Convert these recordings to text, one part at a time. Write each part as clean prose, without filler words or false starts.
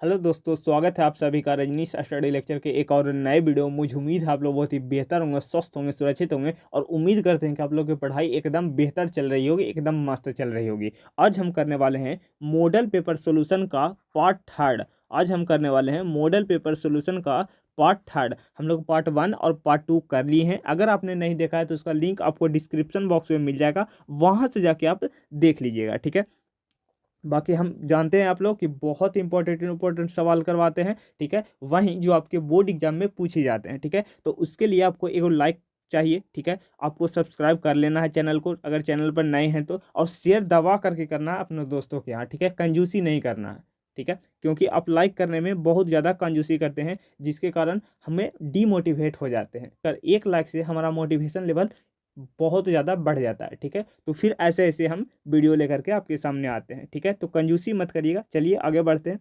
Hello दोस्तों, स्वागत है आप सभी का रजनीश स्टडी लेक्चर के एक और नए वीडियो। मुझे उम्मीद है आप लोग बहुत ही बेहतर होंगे, स्वस्थ होंगे, सुरक्षित होंगे और उम्मीद करते हैं कि आप लोग की पढ़ाई एकदम बेहतर चल रही होगी, एकदम मस्त चल रही होगी। आज हम करने वाले हैं मॉडल पेपर सोल्यूशन का पार्ट थर्ड। आज हम करने वाले हैं मॉडल पेपर सोल्यूशन का पार्ट थर्ड। हम लोग पार्ट 1 और पार्ट 2 कर लिए हैं। अगर आपने नहीं देखा है तो उसका लिंक आपको डिस्क्रिप्शन बॉक्स में मिल जाएगा, वहाँ से जाके आप देख लीजिएगा, ठीक है। बाकी हम जानते हैं आप लोग कि बहुत इंपॉर्टेंट सवाल करवाते हैं, ठीक है, वहीं जो आपके बोर्ड एग्जाम में पूछे जाते हैं, ठीक है। तो उसके लिए आपको एक लाइक चाहिए, ठीक है। आपको सब्सक्राइब कर लेना है चैनल को अगर चैनल पर नए हैं तो, और शेयर दबा करके करना है अपने दोस्तों के यहाँ, ठीक है। कंजूसी नहीं करना है, ठीक है, क्योंकि आप लाइक करने में बहुत ज़्यादा कंजूसी करते हैं जिसके कारण हमें डीमोटिवेट हो जाते हैं। पर एक लाइक से हमारा मोटिवेशन लेवल बहुत ज़्यादा बढ़ जाता है, ठीक है। तो फिर ऐसे ऐसे हम वीडियो लेकर के आपके सामने आते हैं, ठीक है। तो कंजूसी मत करिएगा। चलिए आगे बढ़ते हैं।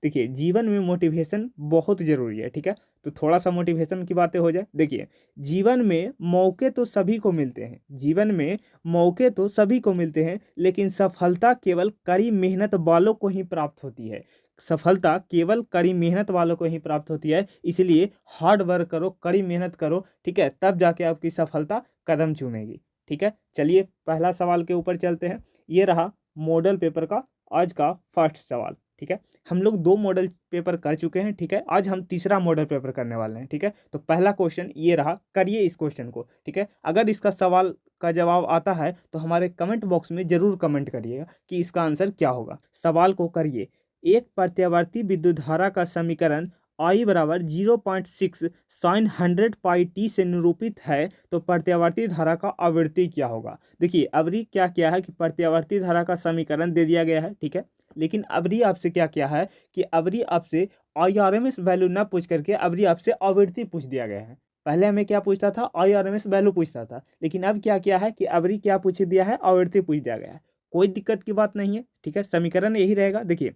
देखिए, जीवन में मोटिवेशन बहुत ज़रूरी है, ठीक है। तो थोड़ा सा मोटिवेशन की बातें हो जाए। देखिए, जीवन में मौके तो सभी को मिलते हैं, जीवन में मौके तो सभी को मिलते हैं, लेकिन सफलता केवल कड़ी मेहनत वालों को ही प्राप्त होती है। सफलता केवल कड़ी मेहनत वालों को ही प्राप्त होती है, इसलिए हार्ड वर्क करो, कड़ी मेहनत करो, ठीक है, तब जाके आपकी सफलता कदम चूमेगी, ठीक है। चलिए पहला सवाल के ऊपर चलते हैं। ये रहा मॉडल पेपर का आज का फर्स्ट सवाल, ठीक है। हम लोग 2 मॉडल पेपर कर चुके हैं, ठीक है। आज हम तीसरा मॉडल पेपर करने वाले हैं, ठीक है। तो पहला क्वेश्चन ये रहा, करिए इस क्वेश्चन को, ठीक है। अगर इसका सवाल का जवाब आता है तो हमारे कमेंट बॉक्स में जरूर कमेंट करिएगा कि इसका आंसर क्या होगा। सवाल को करिए। एक प्रत्यावर्ती विद्युत धारा का समीकरण I बराबर 0.6 साइन 100 पाई टी से निरूपित है, तो प्रत्यावर्ती धारा का आवृत्ति क्या होगा। देखिए, अबरी क्या किया है कि प्रत्यावर्ती धारा का समीकरण दे दिया गया है, ठीक है। लेकिन अबरी आपसे क्या किया है कि अबरी आपसे IRMS वैल्यू ना पूछ करके अबरी आपसे आवृत्ति पूछ दिया गया है। पहले हमें क्या पूछता था, IRMS वैल्यू पूछता था, लेकिन अब क्या किया है कि अबरी क्या पूछ दिया है, आवृत्ति पूछ दिया गया है। कोई दिक्कत की बात नहीं है, ठीक है। समीकरण यही रहेगा। देखिए,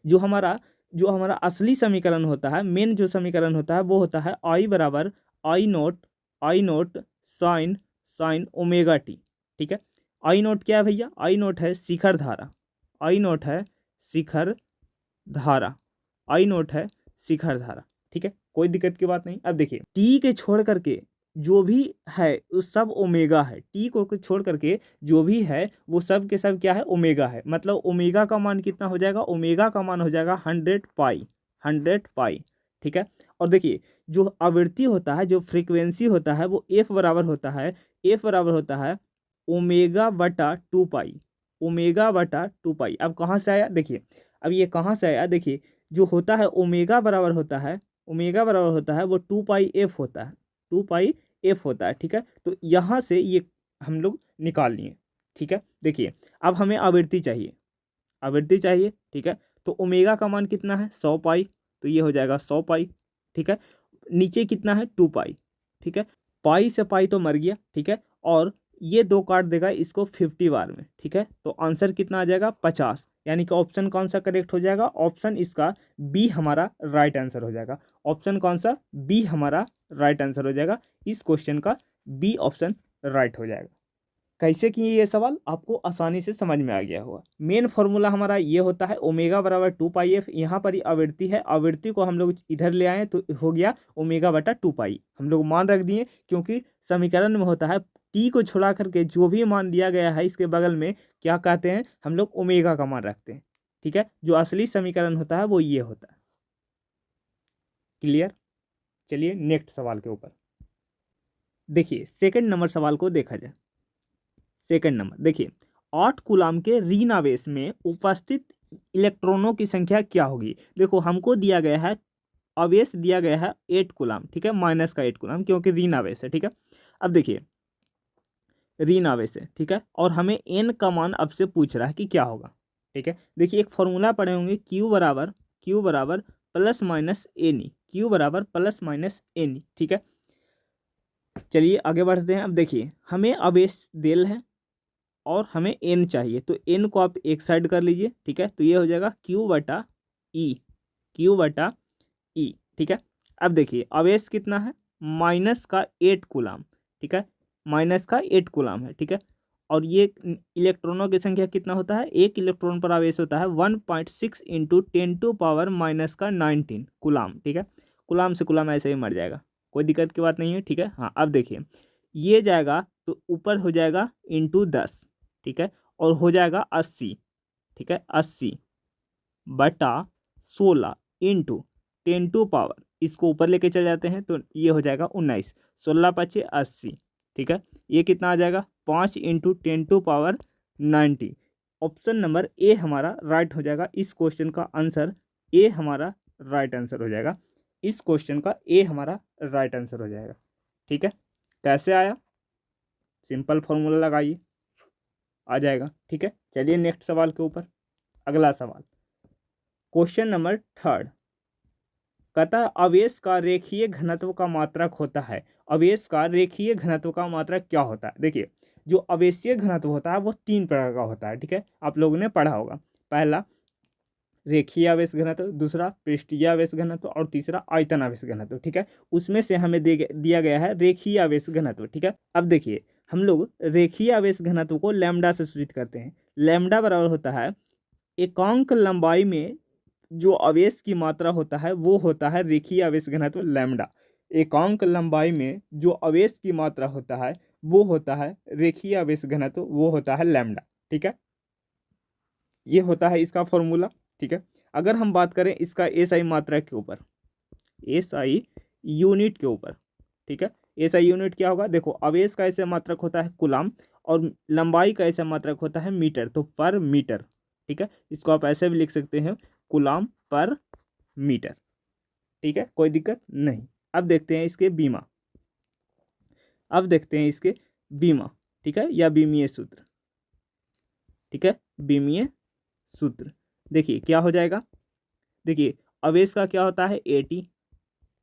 जो हमारा असली समीकरण होता है, मेन जो समीकरण होता है वो होता है आई बराबर आई नोट साइन ओमेगा टी, ठीक है। आई नोट क्या है भैया, आई नोट है शिखर धारा, आई नोट है शिखर धारा, आई नोट है शिखर धारा, ठीक है। कोई दिक्कत की बात नहीं। अब देखिए, टी के छोड़ करके जो भी है वो सब ओमेगा है। टी को छोड़ करके जो भी है वो सब के सब क्या है, ओमेगा है। मतलब ओमेगा का मान कितना हो जाएगा, ओमेगा का मान हो जाएगा 100 पाई, ठीक है। और देखिए, जो आवृत्ति होता है, जो फ्रीक्वेंसी होता है, वो एफ बराबर होता है, एफ बराबर होता है ओमेगा बटा 2 पाई, ओमेगा बटा 2 पाई। अब कहाँ से आया, देखिए, अब ये कहाँ से आया। देखिए, जो होता है ओमेगा बराबर होता है, ओमेगा बराबर होता है वो 2 पाई एफ होता है, 2 पाई एफ होता है, ठीक है। तो यहाँ से ये हम लोग निकाल लिए, ठीक है। देखिए, अब हमें आवृत्ति चाहिए, आवृत्ति चाहिए, ठीक है। तो ओमेगा का मान कितना है, 100 पाई, तो ये हो जाएगा 100 पाई, ठीक है। नीचे कितना है, 2 पाई, ठीक है। पाई से पाई तो मर गया, ठीक है। और ये 2 काट देगा इसको 50 बार में, ठीक है। तो आंसर कितना आ जाएगा, 50। यानी कि ऑप्शन कौन सा करेक्ट हो जाएगा, ऑप्शन इसका बी हमारा राइट आंसर हो जाएगा। ऑप्शन कौन सा, बी हमारा राइट आंसर हो जाएगा। इस क्वेश्चन का बी ऑप्शन राइट हो जाएगा। कैसे किए ये सवाल आपको आसानी से समझ में आ गया होगा। मेन फॉर्मूला हमारा ये होता है ओमेगा बराबर 2 पाई एफ। यहाँ पर ही आवृत्ति है, आवृत्ति को हम लोग इधर ले आए तो हो गया ओमेगा बटा 2 पाई। हम लोग मान रख दिए क्योंकि समीकरण में होता है टी को छुड़ा करके जो भी मान दिया गया है इसके बगल में क्या कहते हैं, हम लोग ओमेगा का मान रखते हैं, ठीक है। जो असली समीकरण होता है वो ये होता है। क्लियर। चलिए नेक्स्ट सवाल के ऊपर देखिए, सेकंड नंबर सवाल को देखा जाए। सेकंड नंबर देखिए, 8 कूलाम के ऋण आवेश में उपस्थित इलेक्ट्रॉनों की संख्या क्या होगी। देखो, हमको दिया गया है, आवेश दिया गया है 8 कूलाम, ठीक है, माइनस का 8 कूलाम क्योंकि ऋण आवेश है, ठीक है। अब देखिए, ऋण आवेश है, ठीक है, और हमें एन का मान अब से पूछ रहा है कि क्या होगा, ठीक है। देखिए, एक फॉर्मूला पढ़े होंगे, क्यू बराबर plus minus N E, Q बराबर प्लस माइनस एन ई, ठीक है। चलिए आगे बढ़ते हैं। अब देखिए, हमें आवेश देल है और हमें एन चाहिए, तो एन को आप एक साइड कर लीजिए, ठीक है। तो ये हो जाएगा क्यू बटा ई, क्यू बटा ई, ठीक है। अब देखिए, आवेश कितना है, माइनस का 8 कूलाम, ठीक है, माइनस का 8 कूलाम है, ठीक है। और ये इलेक्ट्रॉनों की संख्या कितना होता है, एक इलेक्ट्रॉन पर आवेश होता है 1.6 इंटू 10⁻⁻⁹ कूलाम। ठीक है, कूलाम से कूलाम ऐसे ही मर जाएगा, कोई दिक्कत की बात नहीं है। ठीक है, हाँ अब देखिए ये जाएगा तो ऊपर हो जाएगा इंटू 10, ठीक है, और हो जाएगा 80, ठीक है, 80/16 इंटू 10⁻, इसको ऊपर लेके चले जाते हैं तो ये हो जाएगा 19, 16×5 = 80, ठीक है। ये कितना आ जाएगा 5 इंटू 10⁻90। ऑप्शन नंबर ए हमारा राइट हो जाएगा। इस क्वेश्चन का आंसर ए हमारा राइट आंसर हो जाएगा। इस क्वेश्चन का ए हमारा राइट आंसर हो जाएगा। ठीक है, कैसे आया, सिंपल फॉर्मूला लगाइए, आ जाएगा। ठीक है, चलिए नेक्स्ट सवाल के ऊपर। अगला सवाल क्वेश्चन नंबर 3 कहता है आवेश का रेखीय घनत्व का मात्रक होता है। आवेश का रेखीय घनत्व का मात्रक क्या होता है? देखिए जो आवेशीय घनत्व होता है वो 3 प्रकार का होता है। ठीक है, आप लोगों ने पढ़ा होगा। पहला रेखीय आवेश घनत्व, दूसरा पृष्ठीय आवेश घनत्व और तीसरा आयतन आवेश घनत्व। ठीक है, उसमें से हमें दिया गया है रेखीय आवेश घनत्व। ठीक है, अब देखिए हम लोग रेखीय आवेश घनत्व को लैम्डा से सूचित करते हैं। लैम्डा बराबर होता है एकांक लंबाई में जो आवेश की मात्रा होता है वो होता है रेखीय आवेश घनत्व लैम्डा। एकांक लंबाई में जो आवेश की मात्रा होता है वो होता है रेखीय आवेश घनत्व, वो होता है लैम्डा। ठीक है, ये होता है इसका फॉर्मूला। ठीक है, अगर हम बात करें इसका एसआई मात्रा के ऊपर, एसआई यूनिट के ऊपर, ठीक है, एसआई यूनिट क्या होगा? देखो आवेश का ऐसे मात्रक होता है कूलाम और लंबाई का ऐसा मात्रक होता है मीटर, तो पर मीटर। ठीक है, इसको आप ऐसे भी लिख सकते हैं कूलाम पर मीटर। ठीक है, कोई दिक्कत नहीं। अब देखते हैं इसके बीमा, अब देखते हैं इसके बीमा। ठीक है, या बीमीय सूत्र। ठीक है, बीमीय सूत्र देखिए क्या हो जाएगा। देखिए आवेश का क्या होता है 80,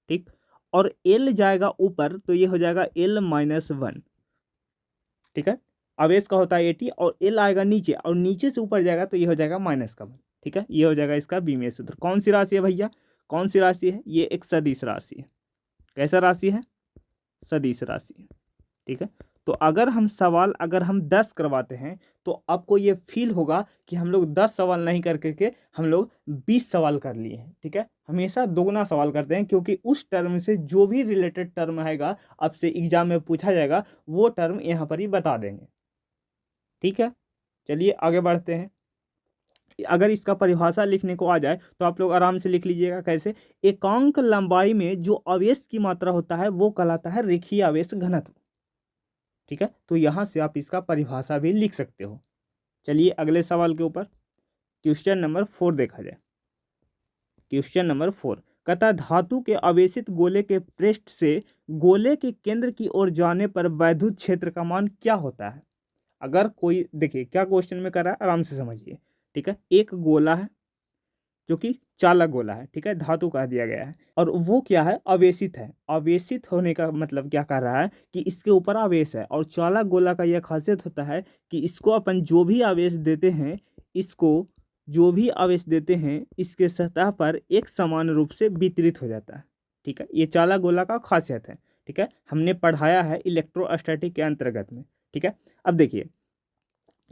ठीक, और एल जाएगा ऊपर तो ये हो जाएगा L-1। ठीक है, आवेश का होता है 80 और एल आएगा नीचे और नीचे से ऊपर जाएगा तो ये हो जाएगा -1। ठीक है, ये हो जाएगा इसका बीमीय सूत्र। कौन सी राशि है भैया, कौन सी राशि है? ये एक सदिश राशि है। कैसा राशि है? सदिश राशि है। ठीक है, तो अगर हम सवाल अगर हम 10 करवाते हैं तो आपको ये फील होगा कि हम लोग 10 सवाल नहीं कर करके हम लोग 20 सवाल कर लिए हैं। ठीक है, हमेशा दोगुना सवाल करते हैं क्योंकि उस टर्म से जो भी रिलेटेड टर्म आएगा आपसे एग्जाम में पूछा जाएगा वो टर्म यहाँ पर ही बता देंगे। ठीक है, चलिए आगे बढ़ते हैं। अगर इसका परिभाषा लिखने को आ जाए तो आप लोग आराम से लिख लीजिएगा। कैसे? एकांक लंबाई में जो आवेश की मात्रा होता है वो कहलाता है रेखीय आवेश घनत्व। ठीक है, तो यहाँ से आप इसका परिभाषा भी लिख सकते हो। चलिए अगले सवाल के ऊपर, क्वेश्चन नंबर 4 देखा जाए। क्वेश्चन नंबर 4 कहता है धातु के आवेशित गोले के पृष्ठ से गोले के केंद्र की ओर जाने पर वैद्युत क्षेत्र का मान क्या होता है? अगर कोई देखिए क्या क्वेश्चन में कर रहा है, आराम से समझिए। ठीक है, एक गोला है जो कि चालक गोला है, ठीक है, धातु का दिया गया है और वो क्या है? आवेशित है। आवेशित होने का मतलब क्या कर रहा है कि इसके ऊपर आवेश है। और चालक गोला का यह खासियत होता है कि इसको अपन जो भी आवेश देते हैं, इसको जो भी आवेश देते हैं इसके सतह पर एक समान रूप से वितरित हो जाता है। ठीक है, ये चालक गोला का खासियत है। ठीक है, हमने पढ़ाया है इलेक्ट्रोस्टैटिक के अंतर्गत में। ठीक है, अब देखिए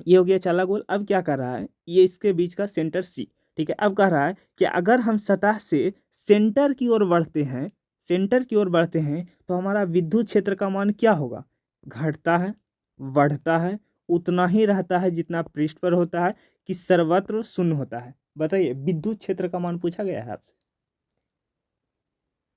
ये हो गया चालक गोल। अब क्या कर रहा है, ये इसके बीच का सेंटर सी। ठीक है, अब कह रहा है कि अगर हम सतह से सेंटर की ओर बढ़ते हैं, सेंटर की ओर बढ़ते हैं तो हमारा विद्युत क्षेत्र का मान क्या होगा? घटता है, बढ़ता है, उतना ही रहता है जितना पृष्ठ पर होता है कि सर्वत्र शून्य होता है? बताइए, विद्युत क्षेत्र का मान पूछा गया है आपसे।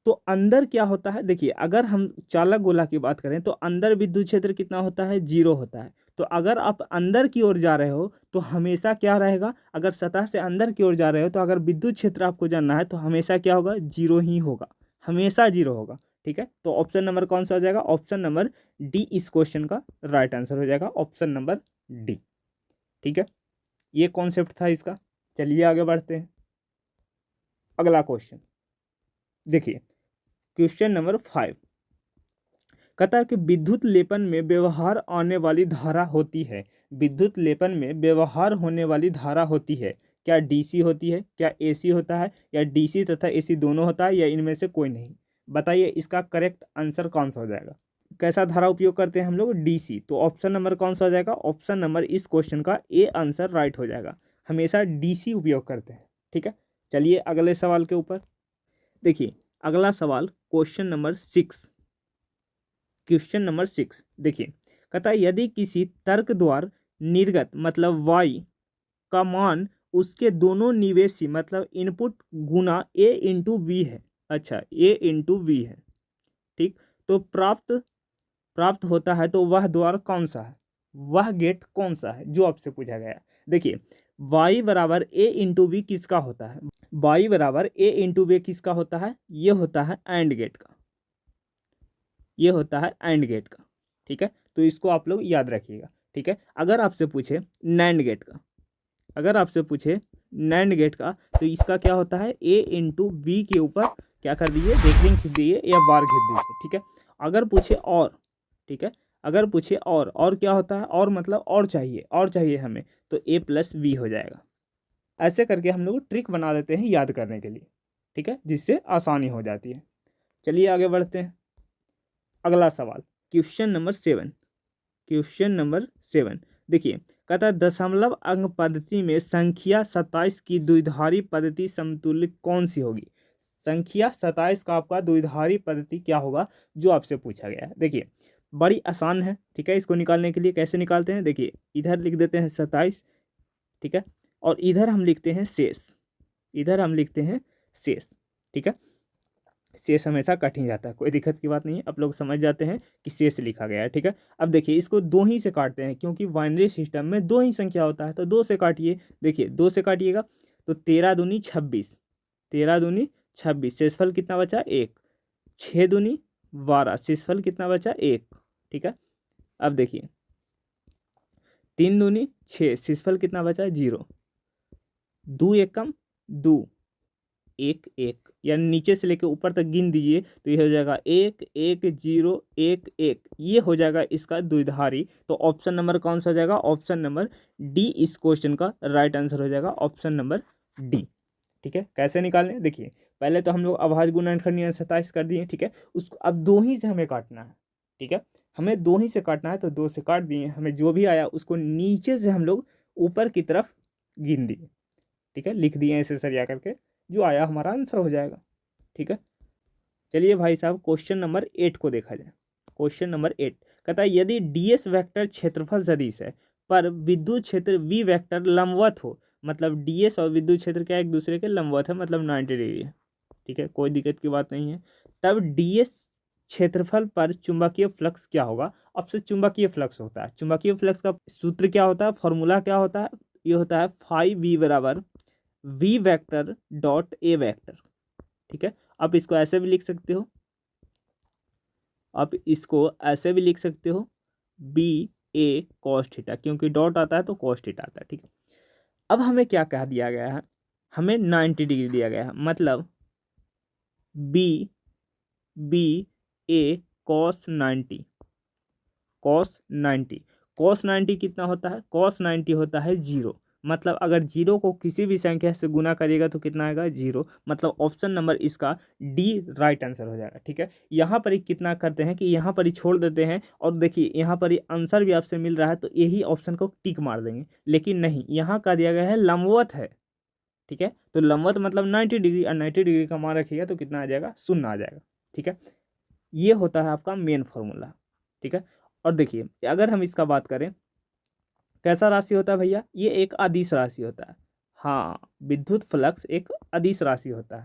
तो अंदर क्या होता है? देखिए अगर हम चालक गोला की बात करें तो अंदर विद्युत क्षेत्र कितना होता है? 0 होता है। तो अगर आप अंदर की ओर जा रहे हो तो हमेशा क्या रहेगा? अगर सतह से अंदर की ओर जा रहे हो तो अगर विद्युत क्षेत्र आपको जानना है तो हमेशा क्या होगा? 0 ही होगा, हमेशा 0 होगा। ठीक है, तो ऑप्शन नंबर कौन सा हो जाएगा? ऑप्शन नंबर डी इस क्वेश्चन का राइट आंसर हो जाएगा, ऑप्शन नंबर डी। ठीक है, ये कॉन्सेप्ट था इसका। चलिए आगे बढ़ते हैं। अगला क्वेश्चन देखिए, क्वेश्चन नंबर 5 कहता है कि विद्युत लेपन में व्यवहार आने वाली धारा होती है। विद्युत लेपन में व्यवहार होने वाली धारा होती है। क्या डीसी होती है, क्या एसी होता है, या डीसी तथा एसी दोनों होता है, या इनमें से कोई नहीं? बताइए इसका करेक्ट आंसर कौन सा हो जाएगा? कैसा धारा उपयोग करते हैं हम लोग, डीसी। तो ऑप्शन नंबर कौन सा हो जाएगा, ऑप्शन नंबर इस क्वेश्चन का ए आंसर राइट हो जाएगा। हमेशा डीसी उपयोग करते हैं, ठीक है। चलिए अगले सवाल के ऊपर देखिए। अगला सवाल क्वेश्चन नंबर 6, क्वेश्चन नंबर 6 देखिए, कहता है यदि किसी तर्क द्वारा निर्गत मतलब y का मान उसके दोनों निवेशी मतलब इनपुट गुना a इंटू वी है, अच्छा a इंटू वी है, ठीक, तो प्राप्त होता है, तो वह द्वार कौन सा है, वह गेट कौन सा है, जो आपसे पूछा गया है। देखिए y बराबर a इंटू वी किसका होता है, y बराबर a इंटू वी किसका होता है, ये होता है एंड गेट का, ये होता है एंड गेट का, ठीक है। तो इसको आप लोग याद रखिएगा, ठीक है। अगर आपसे पूछे नैंड गेट का, अगर आपसे पूछे नैंड गेट का, तो इसका क्या होता है, a इंटू वी के ऊपर क्या कर दीजिए, रेखलिंग खींच दीजिए या बार खींच दीजिए, ठीक है। अगर पूछे और, ठीक है, अगर पूछे और क्या होता है, और मतलब और चाहिए हमें, तो a प्लस वी हो जाएगा। ऐसे करके हम लोग ट्रिक बना देते हैं याद करने के लिए, ठीक है, जिससे आसानी हो जाती है। चलिए आगे बढ़ते हैं। अगला सवाल क्वेश्चन नंबर 7, क्वेश्चन नंबर 7 देखिए, कहता है दशमलव अंक पद्धति में संख्या 27 की द्विधारी पद्धति समतुल्य कौन सी होगी। संख्या 27 का आपका द्विधारी पद्धति क्या होगा, जो आपसे पूछा गया है। देखिए बड़ी आसान है, ठीक है। इसको निकालने के लिए कैसे निकालते हैं, देखिए इधर लिख देते हैं 27, ठीक है, और इधर हम लिखते हैं शेष, इधर हम लिखते हैं शेष, ठीक है। शेष हमेशा कट ही जाता है, कोई दिक्कत की बात नहीं है, आप लोग समझ जाते हैं कि शेष लिखा गया है, ठीक है। अब देखिए इसको दो ही से काटते हैं, क्योंकि बाइनरी सिस्टम में दो ही संख्या होता है, तो दो से काटिए। देखिए दो से काटिएगा तो 13 दूनी 26, 13 दूनी 26, शेषफल कितना बचा, 1, 6 दूनी 12, शेषफल कितना बचा, 1, ठीक है। अब देखिए 3 दूनी 6, शेषफल कितना बचा, 0, 2 एकम 2, 1 1, यानी नीचे से लेकर ऊपर तक गिन दीजिए तो ये हो जाएगा 1 1 0 1 1, ये हो जाएगा इसका द्विधारी। तो ऑप्शन नंबर कौन सा हो जाएगा, ऑप्शन नंबर डी इस क्वेश्चन का राइट आंसर हो जाएगा, ऑप्शन नंबर डी, ठीक है। कैसे निकालने, देखिए पहले तो हम लोग अभाज्य गुणनखंड नियम 27 कर दिए, ठीक है। उसको अब दो ही से हमें काटना है, ठीक है, हमें दो ही से काटना है, तो दो से काट दिए, हमें जो भी आया उसको नीचे से हम लोग ऊपर की तरफ गिन दिए, ठीक है, लिख दिए ऐसे सरिया करके, जो आया हमारा आंसर हो जाएगा, ठीक है। चलिए भाई साहब क्वेश्चन नंबर 8 को देखा जाए। क्वेश्चन नंबर 8 कहता है यदि डीएस वेक्टर क्षेत्रफल सदिश है पर विद्युत क्षेत्र वी वेक्टर लंबवत हो, मतलब डीएस और विद्युत क्षेत्र क्या एक दूसरे के लंबवत है, मतलब 90 डिग्री है, ठीक है, कोई दिक्कत की बात नहीं है। तब डीएस क्षेत्रफल पर चुंबकीय फ्लक्स क्या होगा। अब से चुंबकीय फ्लक्स होता है, चुंबकीय फ्लक्स का सूत्र क्या होता है, फॉर्मूला क्या होता है, ये होता है फाई वी बराबर V vector dot A vector, ठीक है। आप इसको ऐसे भी लिख सकते हो, आप इसको ऐसे भी लिख सकते हो बी ए कॉस थीटा, क्योंकि डॉट आता है तो कॉस थीटा आता है, ठीक है। अब हमें क्या कह दिया गया है, हमें 90 डिग्री दिया गया है, मतलब बी बी ए कॉस 90, कॉस 90, कॉस 90 कितना होता है, कॉस 90 होता है 0, मतलब अगर 0 को किसी भी संख्या से गुना करिएगा तो कितना आएगा, 0, मतलब ऑप्शन नंबर इसका डी राइट आंसर हो जाएगा, ठीक है। यहाँ पर ही कितना करते हैं कि यहाँ पर ही छोड़ देते हैं, और देखिए यहाँ पर ही आंसर भी आपसे मिल रहा है, तो यही ऑप्शन को टिक मार देंगे, लेकिन नहीं, यहाँ का दिया गया है लंबवत है, ठीक है। तो लंबवत मतलब 90 डिग्री, और 90 डिग्री का मान रखिएगा तो कितना आ जाएगा, 0 आ जाएगा, ठीक है। ये होता है आपका मेन फॉर्मूला, ठीक है। और देखिए अगर हम इसका बात करें, कैसा राशि होता है भैया, ये एक अदिश राशि होता है, हाँ विद्युत फ्लक्स एक अदिश राशि होता है,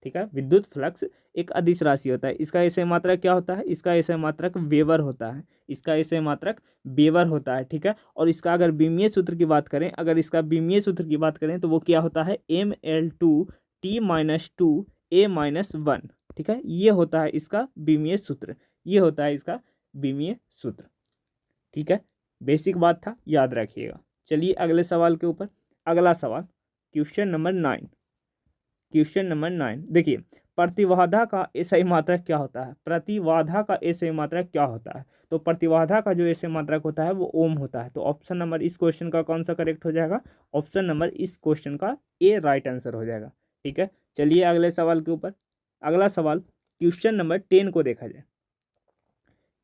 ठीक है, विद्युत फ्लक्स एक अदिश राशि होता है। इसका ऐसे मात्रक क्या होता है, इसका ऐसे मात्रक वेबर होता है, इसका ऐसे मात्रक वेबर होता है, ठीक है। और इसका अगर बीमीय सूत्र की बात करें, अगर इसका बीमीय सूत्र की बात करें तो वो क्या होता है, mL2T-2A-1, ठीक है, ये होता है इसका बीमीय सूत्र, ये होता है इसका बीमीय सूत्र, ठीक है। बेसिक बात था, याद रखिएगा। चलिए अगले सवाल के ऊपर। अगला सवाल क्वेश्चन नंबर 9, क्वेश्चन नंबर 9 देखिए, प्रतिबाधा का एसआई मात्रक क्या होता है, प्रतिबाधा का एसआई मात्रक क्या होता है। तो प्रतिबाधा का जो एसआई मात्रक होता है वो ओम होता है। तो ऑप्शन नंबर इस क्वेश्चन का कौन सा करेक्ट हो जाएगा, ऑप्शन नंबर इस क्वेश्चन का ए राइट आंसर हो जाएगा, ठीक है। चलिए अगले सवाल के ऊपर। अगला सवाल क्वेश्चन नंबर 10 को देखा जाए।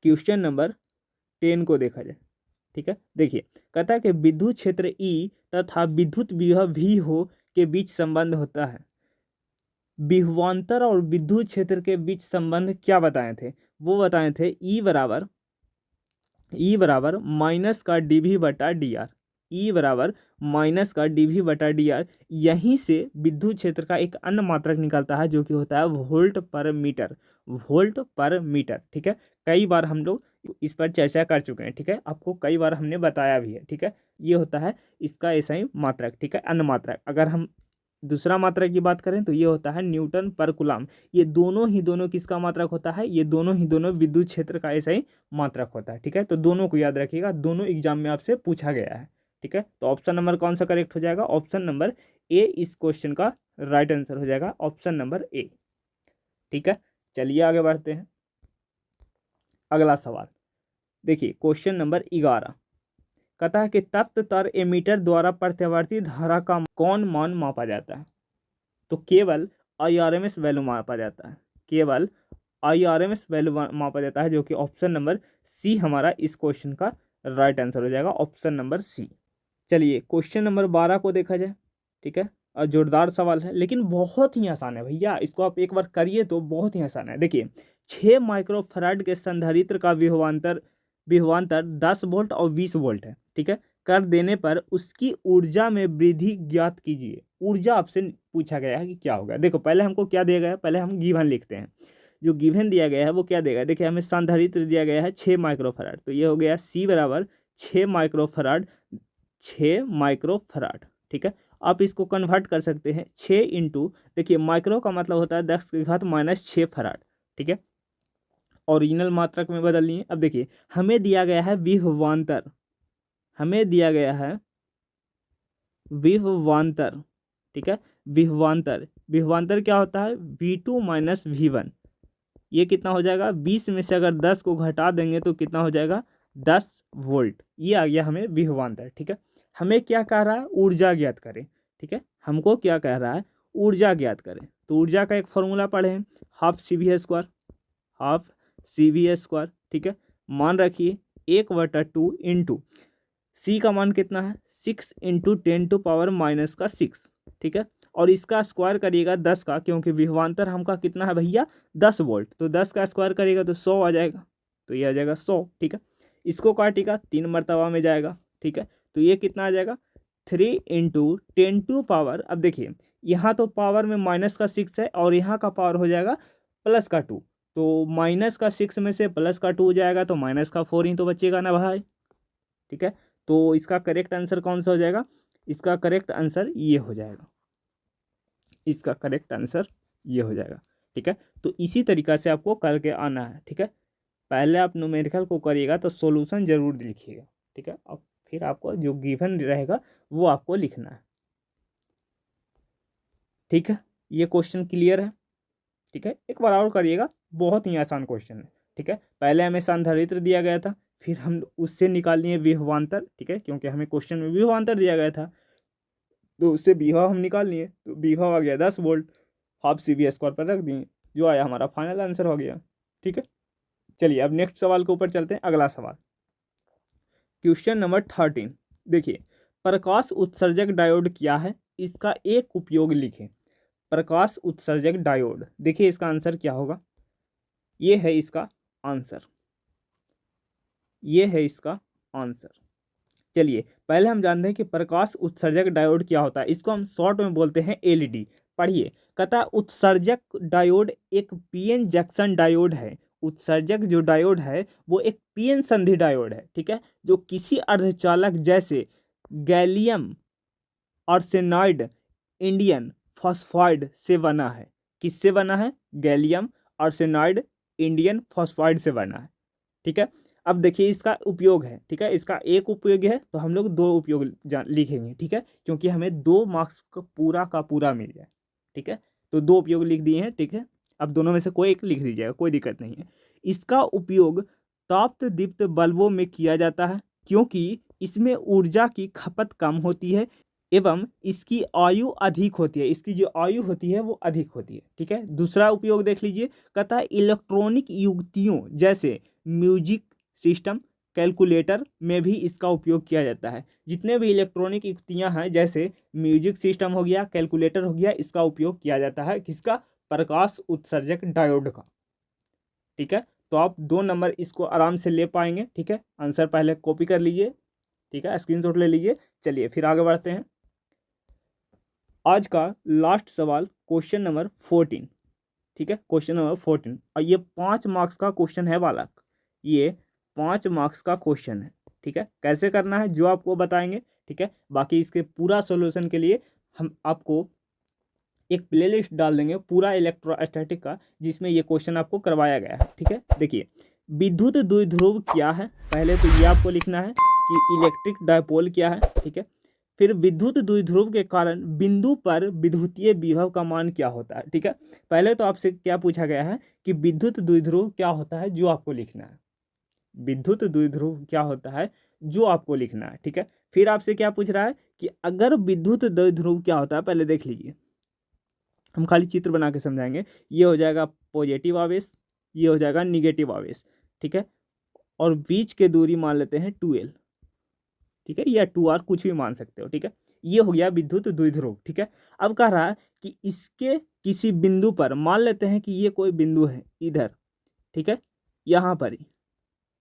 क्वेश्चन नंबर 10 को देखा जाए, ठीक है। देखिए, कहता है कि विद्युत क्षेत्र ई तथा विद्युत विभव वी हो के बीच संबंध होता है। विभवांतर और विद्युत क्षेत्र के बीच संबंध क्या बताए थे? वो बताए थे ई बराबर माइनस का डीवी बटा डी आर। ई बराबर माइनस का डीवी बटा डी आर। यहीं से विद्युत क्षेत्र का एक अन्य मात्रक निकलता है जो कि होता है वोल्ट पर मीटर। वोल्ट पर मीटर, ठीक है। कई बार हम लोग इस पर चर्चा कर चुके हैं, ठीक है। आपको कई बार हमने बताया भी है, ठीक है। ये होता है इसका ऐसा ही मात्रक, ठीक है, अन्य मात्रक। अगर हम दूसरा मात्रक की बात करें तो ये होता है न्यूटन पर कूलम। ये दोनों किसका मात्रक होता है? ये दोनों विद्युत क्षेत्र का ऐसा ही मात्रक होता है, ठीक है। तो दोनों को याद रखिएगा, दोनों एग्जाम में आपसे पूछा गया है, ठीक है। तो ऑप्शन नंबर कौन सा करेक्ट हो जाएगा? ऑप्शन नंबर ए इस क्वेश्चन का राइट आंसर हो जाएगा, ऑप्शन नंबर ए, ठीक है। चलिए आगे बढ़ते हैं। अगला सवाल देखिए, क्वेश्चन नंबर 11 कहता है कि तप्त तर एमीटर द्वारा प्रत्यावर्ती धारा का कौन मान मापा जाता है? तो केवल IRMS वैल्यू मापा जाता है, केवल IRMS वैल्यू मापा जाता है, जो कि ऑप्शन नंबर सी हमारा इस क्वेश्चन का राइट आंसर हो जाएगा, ऑप्शन नंबर सी। चलिए क्वेश्चन नंबर 12 को देखा जाए, ठीक है। और जोरदार सवाल है लेकिन बहुत ही आसान है भैया, इसको आप एक बार करिए तो बहुत ही आसान है। देखिए, 6 माइक्रोफैराड के संधारित्र का विभवांतर 10 वोल्ट और 20 वोल्ट है, ठीक है। कर देने पर उसकी ऊर्जा में वृद्धि ज्ञात कीजिए। ऊर्जा आपसे पूछा गया है कि क्या होगा। देखो, पहले हमको क्या दिया गया है, पहले हम गिवन लिखते हैं। जो गिवन दिया गया है वो क्या देगा? देखिए, हमें संधारित्र दिया गया है 6 माइक्रोफैराड, तो ये हो गया सी बराबर 6 माइक्रोफैराड, 6 माइक्रोफैराड, ठीक है। आप इसको कन्वर्ट कर सकते हैं 6 इंटू, देखिए माइक्रो का मतलब होता है 10 की घात -6 फैराड, ठीक है। ओरिजिनल मात्रक में बदल लिए। अब देखिए, हमें दिया गया है विभवांतर, हमें दिया गया है विभवांतर, ठीक है। विभवांतर क्या होता है? V2 - V1। ये कितना हो जाएगा? 20 में से अगर 10 को घटा देंगे तो कितना हो जाएगा? 10 वोल्ट। ये आ गया हमें विभवांतर, ठीक है। हमें क्या कह रहा है? ऊर्जा ज्ञात करें, ठीक है। हमको क्या कह रहा है? ऊर्जा ज्ञात करें। तो ऊर्जा का एक फॉर्मूला पढ़े हैं, हाफ CV², हाफ CV², ठीक है। मान रखिए 1/2 इंटू सी का मान कितना है? 6 इंटू 10⁻⁻⁶, ठीक है। और इसका स्क्वायर करिएगा 10 का, क्योंकि विभवांतर हमका कितना है भैया? 10 वोल्ट। तो 10 का स्क्वायर करिएगा तो 100 आ जाएगा, तो ये आ जाएगा 100, ठीक है। इसको काटिएगा 3 मरतबा में जाएगा, ठीक है। तो ये कितना आ जाएगा? 3 इंटू 10⁻, अब देखिए यहाँ तो पावर में -6 है और यहाँ का पावर हो जाएगा +2, तो -6 में से +2 जाएगा तो -4 ही तो बचेगा ना भाई, ठीक है। तो इसका करेक्ट आंसर कौन सा हो जाएगा? इसका करेक्ट आंसर ये हो जाएगा, इसका करेक्ट आंसर ये हो जाएगा, ठीक है। तो इसी तरीक़ा से आपको करके आना है, ठीक है। पहले आप न्यूमेरिकल को करिएगा तो सॉल्यूशन जरूर लिखिएगा, ठीक है। और फिर आपको जो गिवन रहेगा वो आपको लिखना है, ठीक है। ये क्वेश्चन क्लियर है, ठीक है। एक बार और करिएगा, बहुत ही आसान क्वेश्चन है, ठीक है। पहले हमें संधारित्र दिया गया था, फिर हम उससे निकाल लिए विभवांतर, ठीक है, क्योंकि हमें क्वेश्चन में विभवांतर दिया गया था तो उससे विभव हम निकाल लिए। तो विभव आ गया 10 वोल्ट, हाफ CV² पर रख दिए, जो आया हमारा फाइनल आंसर हो गया, ठीक है। चलिए अब नेक्स्ट सवाल के ऊपर चलते हैं। अगला सवाल क्वेश्चन नंबर 13। देखिए, प्रकाश उत्सर्जक डायोड क्या है? इसका एक उपयोग लिखें। प्रकाश उत्सर्जक डायोड, देखिए इसका आंसर क्या होगा? ये है इसका आंसर, ये है इसका आंसर। चलिए पहले हम जानते हैं कि प्रकाश उत्सर्जक डायोड क्या होता है। इसको हम शॉर्ट में बोलते हैं LED। पढ़िए, कहता है उत्सर्जक डायोड एक PN जंक्शन डायोड है। उत्सर्जक जो डायोड है वो एक PN संधि डायोड है, ठीक है, जो किसी अर्धचालक जैसे गैलियम आर्सेनाइड इंडियम फॉस्फाइड से बना है। किससे बना है? गैलियम आर्सेनाइड इंडियम फॉस्फाइड से बना है, ठीक है। अब देखिए इसका उपयोग है, ठीक है। इसका एक उपयोग है तो हम लोग 2 उपयोग लिखेंगे, ठीक है, क्योंकि हमें 2 मार्क्स का पूरा मिल जाए, ठीक है। तो 2 उपयोग लिख दिए हैं, ठीक है। अब दोनों में से कोई एक लिख दीजिएगा, कोई दिक्कत नहीं है। इसका उपयोग ताप्त दीप्त बल्बों में किया जाता है क्योंकि इसमें ऊर्जा की खपत कम होती है एवं इसकी आयु अधिक होती है। इसकी जो आयु होती है वो अधिक होती है, ठीक है। दूसरा उपयोग देख लीजिए, कहता है इलेक्ट्रॉनिक युक्तियों जैसे म्यूजिक सिस्टम, कैलकुलेटर में भी इसका उपयोग किया जाता है। जितने भी इलेक्ट्रॉनिक युक्तियाँ हैं जैसे म्यूजिक सिस्टम हो गया, कैलकुलेटर हो गया, इसका उपयोग किया जाता है किसका? प्रकाश उत्सर्जक डायोड का। ठीक है, तो आप 2 नंबर इसको आराम से ले पाएंगे। ठीक है, आंसर पहले कॉपी कर लीजिए, ठीक है, स्क्रीनशॉट ले लीजिए। चलिए फिर आगे बढ़ते हैं। आज का लास्ट सवाल क्वेश्चन नंबर 14। ठीक है, क्वेश्चन नंबर 14, और ये 5 मार्क्स का क्वेश्चन है बालक, ये 5 मार्क्स का क्वेश्चन है। ठीक है, कैसे करना है जो आपको बताएंगे। ठीक है, बाकी इसके पूरा सॉल्यूशन के लिए हम आपको एक प्लेलिस्ट डाल देंगे पूरा इलेक्ट्रोस्टैटिक का, जिसमें ये क्वेश्चन आपको करवाया गया है। ठीक है, देखिए विद्युत द्विध्रुव क्या है, पहले तो ये आपको लिखना है कि इलेक्ट्रिक डायपोल क्या है। ठीक है, फिर विद्युत द्विध्रुव के कारण बिंदु पर विद्युतीय विभव का मान क्या होता है। ठीक है, पहले तो आपसे क्या पूछा गया है कि विद्युत द्विध्रुव क्या होता है, जो आपको लिखना है। विद्युत द्विध्रुव क्या होता है जो आपको लिखना है। ठीक है, फिर आपसे क्या पूछ रहा है कि अगर विद्युत द्विध्रुव क्या होता है, पहले देख लीजिए, हम खाली चित्र बना के समझाएंगे। ये हो जाएगा पॉजिटिव आवेश, ये हो जाएगा निगेटिव आवेश। ठीक है, और बीच के दूरी मान लेते हैं 2L। ठीक है, या 2R कुछ भी मान सकते हो। ठीक है, ये हो गया विद्युत द्विध्रुव। ठीक है, अब कह रहा है कि इसके किसी बिंदु पर, मान लेते हैं कि ये कोई बिंदु है इधर, ठीक है, यहाँ पर ही,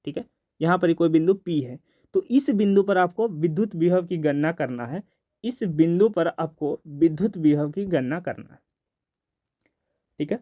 ठीक है, यहाँ पर ही कोई बिंदु P है, तो इस बिंदु पर आपको विद्युत विभव की गणना करना है। इस बिंदु पर आपको विद्युत विभव की गणना करना है। ठीक है,